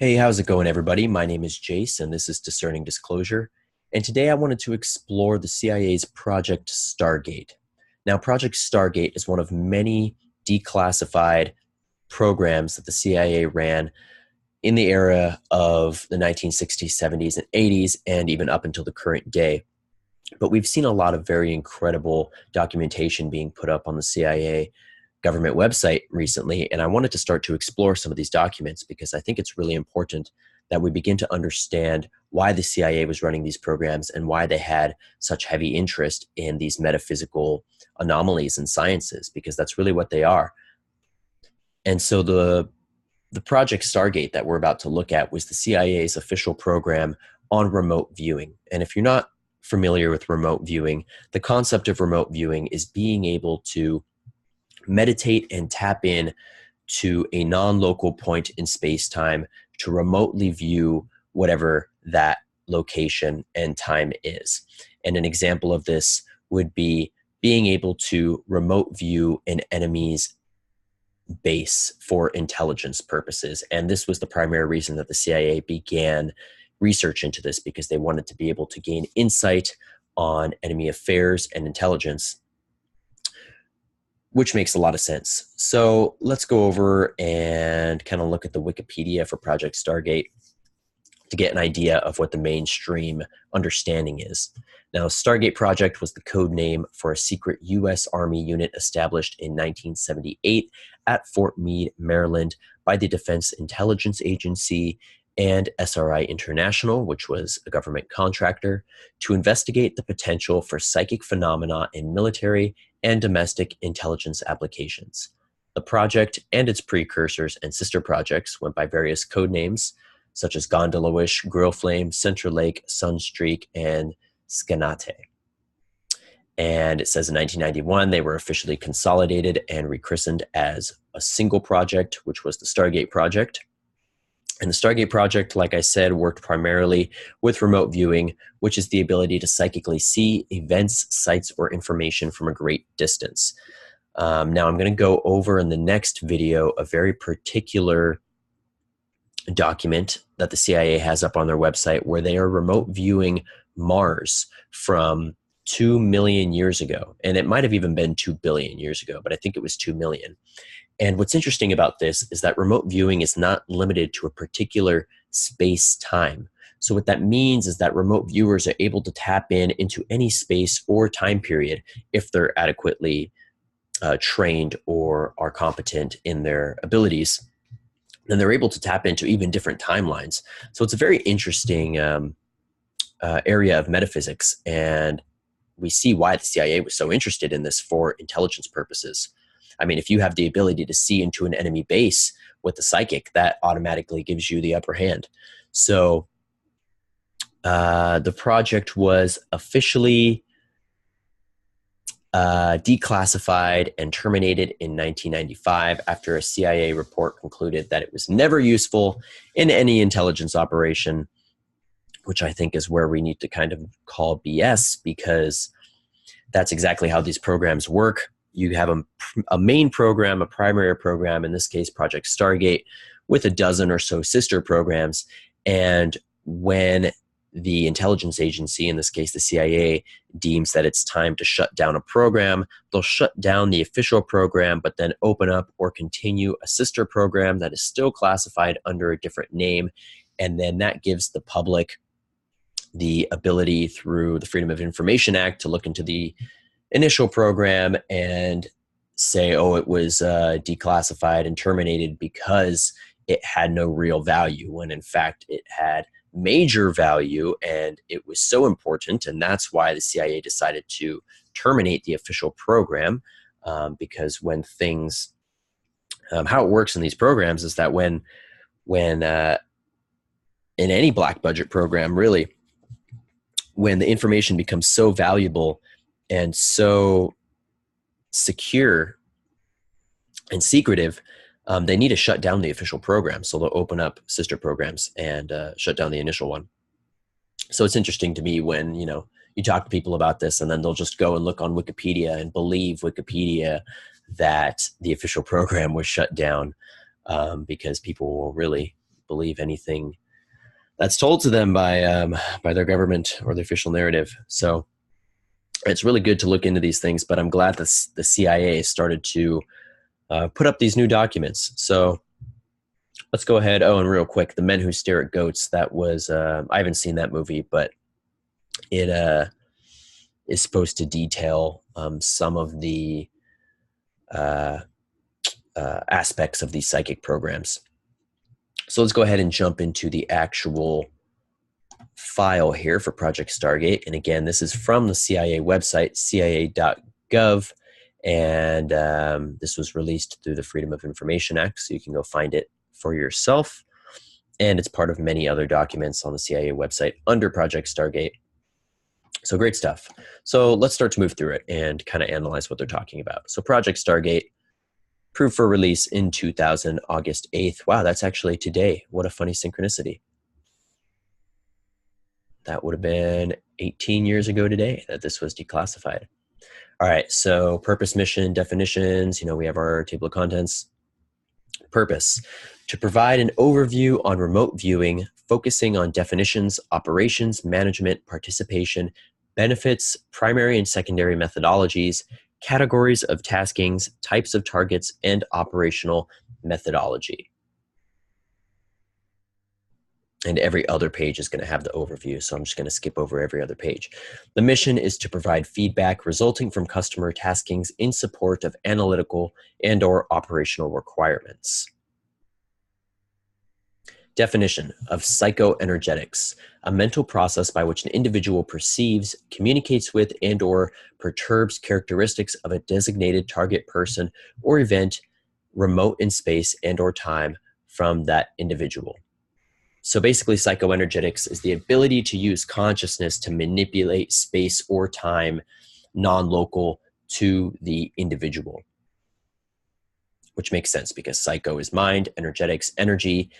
Hey, how's it going, everybody? My name is Jace, and this is Discerning Disclosure. And today I wanted to explore the CIA's Project Stargate. Now, Project Stargate is one of many declassified programs that the CIA ran in the era of the 1960s, 70s, and 80s, and even up until the current day. But we've seen a lot of very incredible documentation being put up on the CIA government website recently, and I wanted to start to explore some of these documents because I think it's really important that we begin to understand why the CIA was running these programs and why they had such heavy interest in these metaphysical anomalies in sciences, because that's really what they are. And so the Project Stargate that we're about to look at was the CIA's official program on remote viewing. And if you're not familiar with remote viewing, the concept of remote viewing is being able to meditate and tap in to a non-local point in space-time to remotely view whatever that location and time is. And an example of this would be being able to remote view an enemy's base for intelligence purposes. And this was the primary reason that the CIA began research into this, because they wanted to be able to gain insight on enemy affairs and intelligence, which makes a lot of sense. So let's go over and kind of look at the Wikipedia for Project Stargate to get an idea of what the mainstream understanding is. Now, Stargate Project was the code name for a secret U.S. Army unit established in 1978 at Fort Meade, Maryland, by the Defense Intelligence Agency and SRI International, which was a government contractor, to investigate the potential for psychic phenomena in military and domestic intelligence applications. The project and its precursors and sister projects went by various code names, such as Gondola Wish, Grill Flame, Center Lake, Sunstreak, and Scanate. And it says in 1991, they were officially consolidated and rechristened as a single project, which was the Stargate Project. And the Stargate Project, like I said, worked primarily with remote viewing, which is the ability to psychically see events, sites, or information from a great distance. Now, I'm going to go over in the next video a very particular document that the CIA has up on their website where they are remote viewing Mars from 2 million years ago. And it might have even been 2 billion years ago, but I think it was 2 million. And what's interesting about this is that remote viewing is not limited to a particular space-time. So what that means is that remote viewers are able to tap into any space or time period if they're adequately trained or are competent in their abilities. Then they're able to tap into even different timelines. So it's a very interesting area of metaphysics, and we see why the CIA was so interested in this for intelligence purposes. I mean, if you have the ability to see into an enemy base with the psychic, that automatically gives you the upper hand. So the project was officially declassified and terminated in 1995 after a CIA report concluded that it was never useful in any intelligence operation, which I think is where we need to kind of call BS, because that's exactly how these programs work. You have a main program, a primary program, in this case, Project Stargate, with a dozen or so sister programs. And when the intelligence agency, in this case, the CIA, deems that it's time to shut down a program, they'll shut down the official program, but then open up or continue a sister program that is still classified under a different name. And then that gives the public the ability through the Freedom of Information Act to look into the initial program and say, oh, it was declassified and terminated because it had no real value, when in fact it had major value and it was so important. And that's why the CIA decided to terminate the official program, because when things, how it works in these programs is that when in any black budget program, really, when the information becomes so valuable and so secure and secretive, they need to shut down the official program. So they'll open up sister programs and shut down the initial one. So it's interesting to me when, you talk to people about this and then they'll just go and look on Wikipedia and believe Wikipedia that the official program was shut down, because people will really believe anything that's told to them by their government or the official narrative. So it's really good to look into these things, but I'm glad the CIA started to put up these new documents. So let's go ahead. Oh, and real quick, The Men Who Stare at Goats. That was, I haven't seen that movie, but it is supposed to detail some of the aspects of these psychic programs. So let's go ahead and jump into the actual file here for Project Stargate. And again, this is from the CIA website, cia.gov. And this was released through the Freedom of Information Act, so you can go find it for yourself. And it's part of many other documents on the CIA website under Project Stargate. So great stuff. So let's start to move through it and kind of analyze what they're talking about. So Project Stargate, approved for release in 2000, August 8th. Wow, that's actually today. What a funny synchronicity. That would have been 18 years ago today that this was declassified. All right, so purpose, mission, definitions. We have our table of contents. Purpose: to provide an overview on remote viewing, focusing on definitions, operations, management, participation, benefits, primary and secondary methodologies, categories of taskings, types of targets, and operational methodology. And every other page is going to have the overview, so I'm just going to skip over every other page. The mission is to provide feedback resulting from customer taskings in support of analytical and/or operational requirements. Definition of psychoenergetics: a mental process by which an individual perceives, communicates with, and/or perturbs characteristics of a designated target person or event remote in space and/or time from that individual. So basically, psychoenergetics is the ability to use consciousness to manipulate space or time, non-local, to the individual. Which makes sense because psycho is mind, energetics, energy,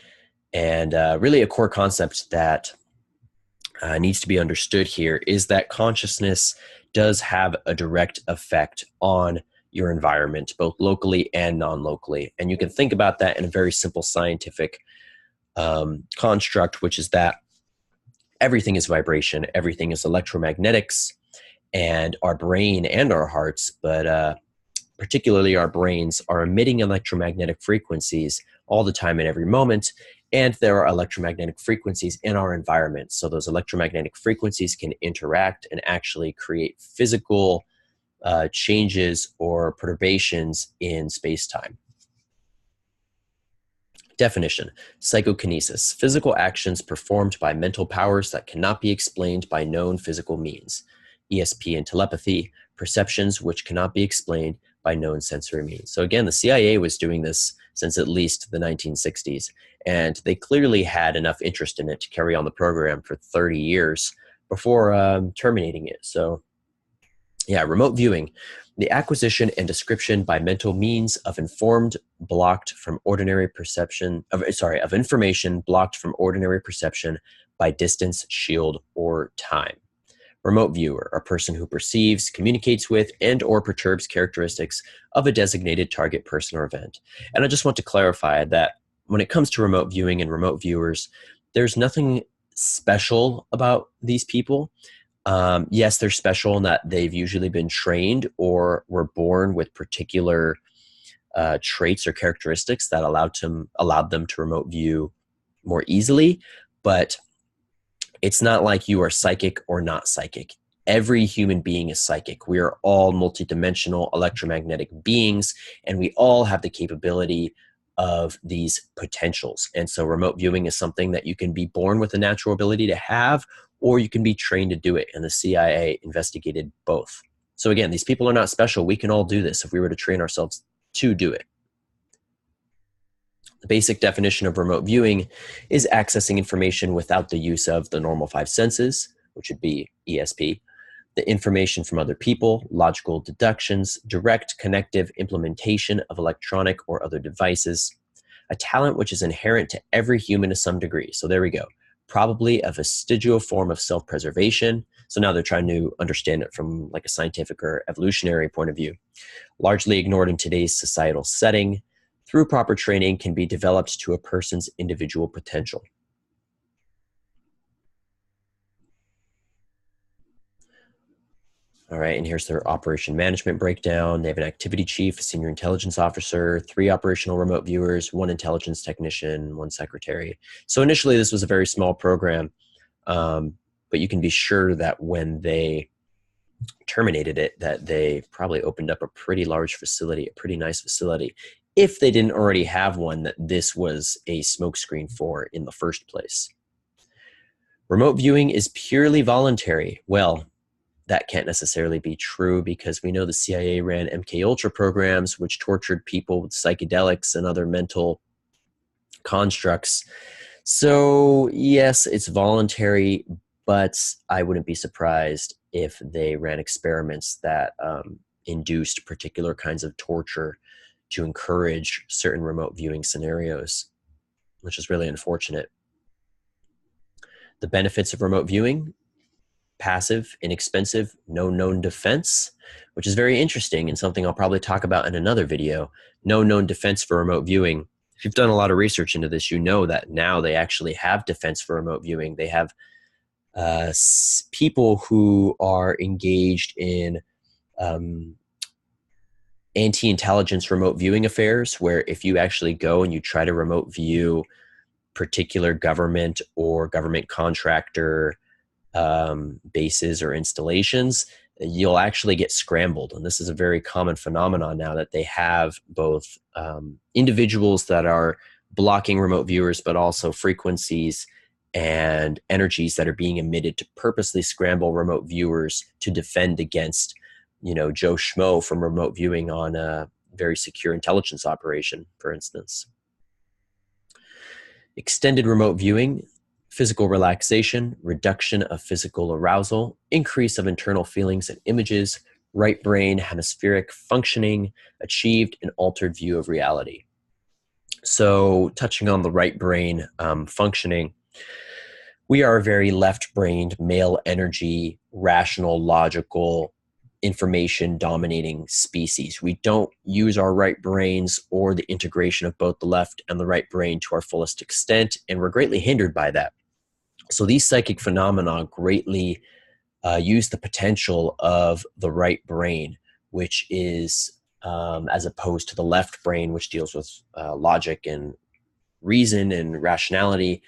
and really a core concept that needs to be understood here is that consciousness does have a direct effect on your environment, both locally and non-locally. And you can think about that in a very simple scientific construct, which is that everything is vibration, everything is electromagnetics, and our brain and our hearts, but particularly our brains, are emitting electromagnetic frequencies all the time in every moment, and there are electromagnetic frequencies in our environment. So those electromagnetic frequencies can interact and actually create physical changes or perturbations in space-time. Definition: psychokinesis, physical actions performed by mental powers that cannot be explained by known physical means. ESP and telepathy, perceptions which cannot be explained by known sensory means. So again, the CIA was doing this since at least the 1960s, and they clearly had enough interest in it to carry on the program for 30 years before terminating it. So yeah, remote viewing: the acquisition and description by mental means of information blocked from ordinary perception by distance, shield, or time. Remote viewer: a person who perceives, communicates with, and/or perturbs characteristics of a designated target person or event. And I just want to clarify that when it comes to remote viewing and remote viewers, there's nothing special about these people. Yes, they're special in that they've usually been trained or were born with particular traits or characteristics that allowed them to remote view more easily, but it's not like you are psychic or not psychic. Every human being is psychic. We are all multidimensional electromagnetic beings, and we all have the capability of these potentials. And so remote viewing is something that you can be born with a natural ability to have, or you can be trained to do it. And the CIA investigated both. So again, these people are not special. We can all do this if we were to train ourselves to do it. The basic definition of remote viewing is accessing information without the use of the normal five senses, which would be ESP, the information from other people, logical deductions, direct connective implementation of electronic or other devices, a talent which is inherent to every human to some degree. So there we go. Probably a vestigial form of self-preservation. So now they're trying to understand it from like a scientific or evolutionary point of view. Largely ignored in today's societal setting. through proper training can be developed to a person's individual potential. All right, and here's their operation management breakdown. They have an activity chief, a senior intelligence officer, 3 operational remote viewers, 1 intelligence technician, 1 secretary. So initially this was a very small program, but you can be sure that when they terminated it, that they probably opened up a pretty large facility, a pretty nice facility, if they didn't already have one that this was a smokescreen for in the first place. Remote viewing is purely voluntary. Well, that can't necessarily be true, because we know the CIA ran MKUltra programs which tortured people with psychedelics and other mental constructs. So yes, it's voluntary, but I wouldn't be surprised if they ran experiments that induced particular kinds of torture to encourage certain remote viewing scenarios, which is really unfortunate. The benefits of remote viewing: passive, inexpensive, no known defense, which is very interesting and something I'll probably talk about in another video. No known defense for remote viewing. If you've done a lot of research into this, you know that now they actually have defense for remote viewing. They have people who are engaged in anti-intelligence remote viewing affairs, where if you actually go and you try to remote view particular government or government contractor bases or installations, you'll actually get scrambled. And this is a very common phenomenon now, that they have both individuals that are blocking remote viewers, but also frequencies and energies that are being emitted to purposely scramble remote viewers to defend against, you know, Joe Schmo from remote viewing on a very secure intelligence operation, for instance. Extended remote viewing: physical relaxation, reduction of physical arousal, increase of internal feelings and images, right brain hemispheric functioning, achieved an altered view of reality. So touching on the right brain functioning, we are a very left-brained, male energy, rational, logical, information dominating species. We don't use our right brains or the integration of both the left and the right brain to our fullest extent, and we're greatly hindered by that. So these psychic phenomena greatly use the potential of the right brain, which is as opposed to the left brain, which deals with logic and reason and rationality.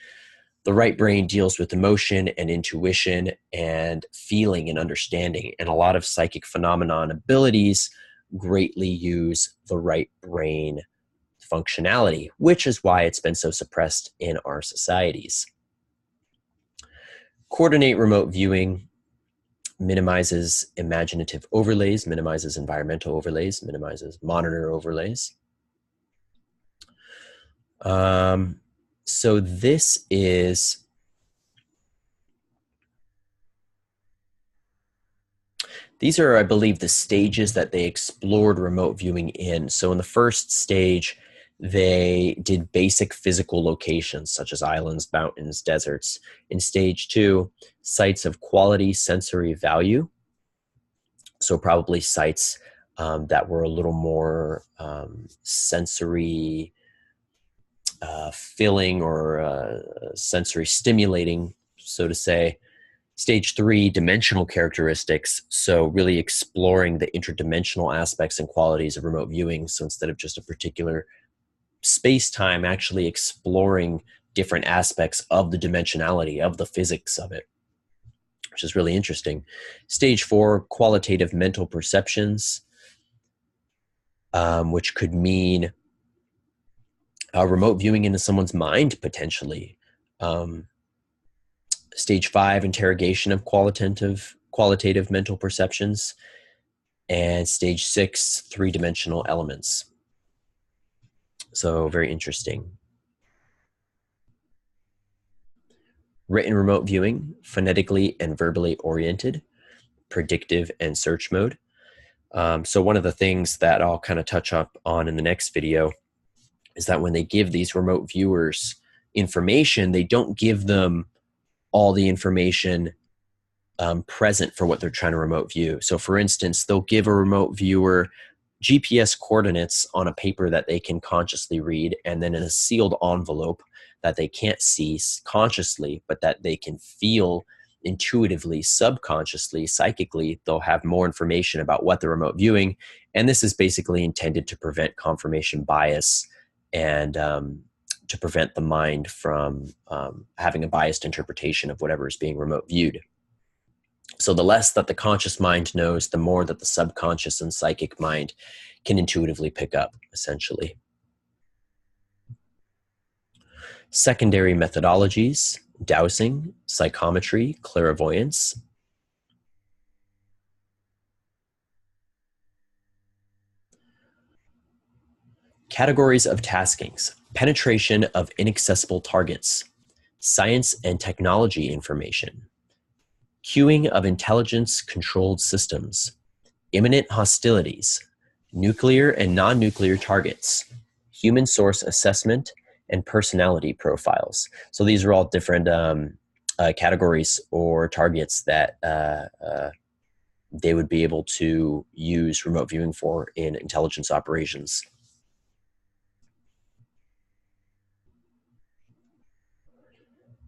The right brain deals with emotion and intuition and feeling and understanding. And a lot of psychic phenomenon abilities greatly use the right brain functionality, which is why it's been so suppressed in our societies. Coordinate remote viewing minimizes imaginative overlays, minimizes environmental overlays, minimizes monitor overlays. So this is these are, I believe, the stages that they explored remote viewing in. So in the first stage, they did basic physical locations such as islands, mountains, deserts. In stage 2, sites of quality sensory value. So probably sites that were a little more sensory filling or sensory stimulating, so to say. Stage 3, dimensional characteristics. So really exploring the interdimensional aspects and qualities of remote viewing. So instead of just a particular space-time, actually exploring different aspects of the dimensionality, of the physics of it, which is really interesting. Stage 4, qualitative mental perceptions, which could mean remote viewing into someone's mind, potentially. Stage 5, interrogation of qualitative mental perceptions. And stage 6, three-dimensional elements. So very interesting. Written remote viewing, phonetically and verbally oriented, predictive and search mode. So one of the things that I'll kind of touch up on in the next video is that when they give these remote viewers information, they don't give them all the information present for what they're trying to remote view. So for instance, they'll give a remote viewer GPS coordinates on a paper that they can consciously read, and then in a sealed envelope that they can't see consciously, but that they can feel intuitively, subconsciously, psychically. They'll have more information about what they're remote viewing. And this is basically intended to prevent confirmation bias and to prevent the mind from having a biased interpretation of whatever is being remote viewed. So the less that the conscious mind knows, the more that the subconscious and psychic mind can intuitively pick up, essentially. Secondary methodologies: dowsing, psychometry, clairvoyance. Categories of taskings: penetration of inaccessible targets, science and technology information, cueing of intelligence-controlled systems, imminent hostilities, nuclear and non-nuclear targets, human source assessment, and personality profiles. So these are all different categories or targets that they would be able to use remote viewing for in intelligence operations.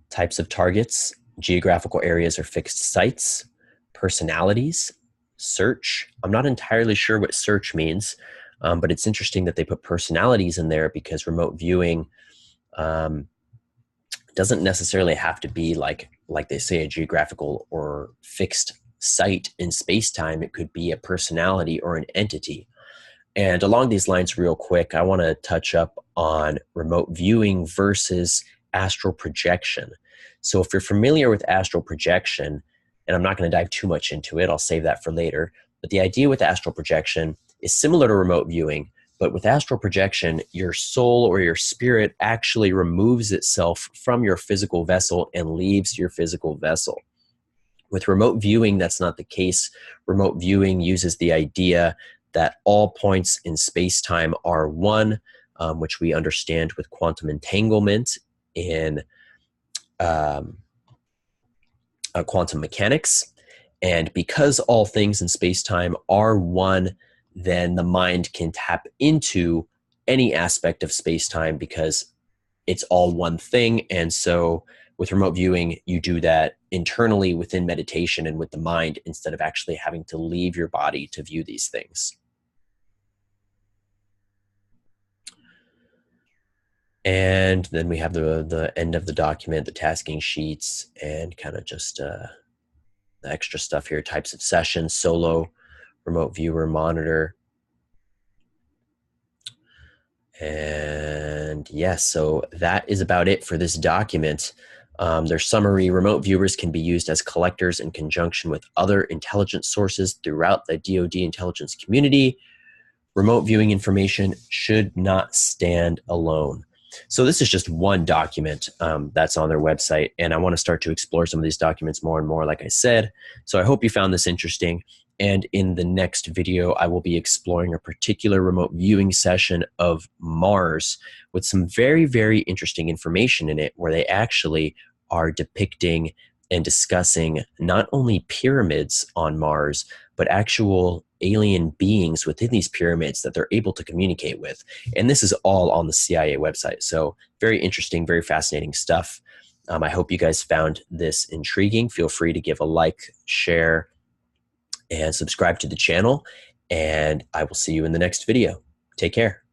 Types of targets: geographical areas or fixed sites, personalities, search. I'm not entirely sure what search means, but it's interesting that they put personalities in there because remote viewing doesn't necessarily have to be like they say, a geographical or fixed site in space-time. It could be a personality or an entity. And along these lines, real quick, I want to touch up on remote viewing versus astral projection. So if you're familiar with astral projection, and I'm not going to dive too much into it, I'll save that for later, but the idea with astral projection is similar to remote viewing, but with astral projection, your soul or your spirit actually removes itself from your physical vessel and leaves your physical vessel. With remote viewing, that's not the case. Remote viewing uses the idea that all points in space-time are one, which we understand with quantum entanglement in quantum mechanics. And because all things in space-time are one, then the mind can tap into any aspect of space-time because it's all one thing. And so with remote viewing, you do that internally within meditation and with the mind instead of actually having to leave your body to view these things. And then we have the end of the document, the tasking sheets, and kind of just the extra stuff here: types of sessions, solo, remote viewer, monitor. And yes, so that is about it for this document. Their summary: remote viewers can be used as collectors in conjunction with other intelligence sources throughout the DoD intelligence community. Remote viewing information should not stand alone. So this is just one document that's on their website, and I want to start to explore some of these documents more and more, like I said. So I hope you found this interesting. And in the next video, I will be exploring a particular remote viewing session of Mars with some very, very interesting information in it, where they actually are depicting and discussing not only pyramids on Mars, but actual alien beings within these pyramids that they're able to communicate with. And this is all on the CIA website. So very interesting, very fascinating stuff. I hope you guys found this intriguing. Feel free to give a like, share, and subscribe to the channel. And I will see you in the next video. Take care.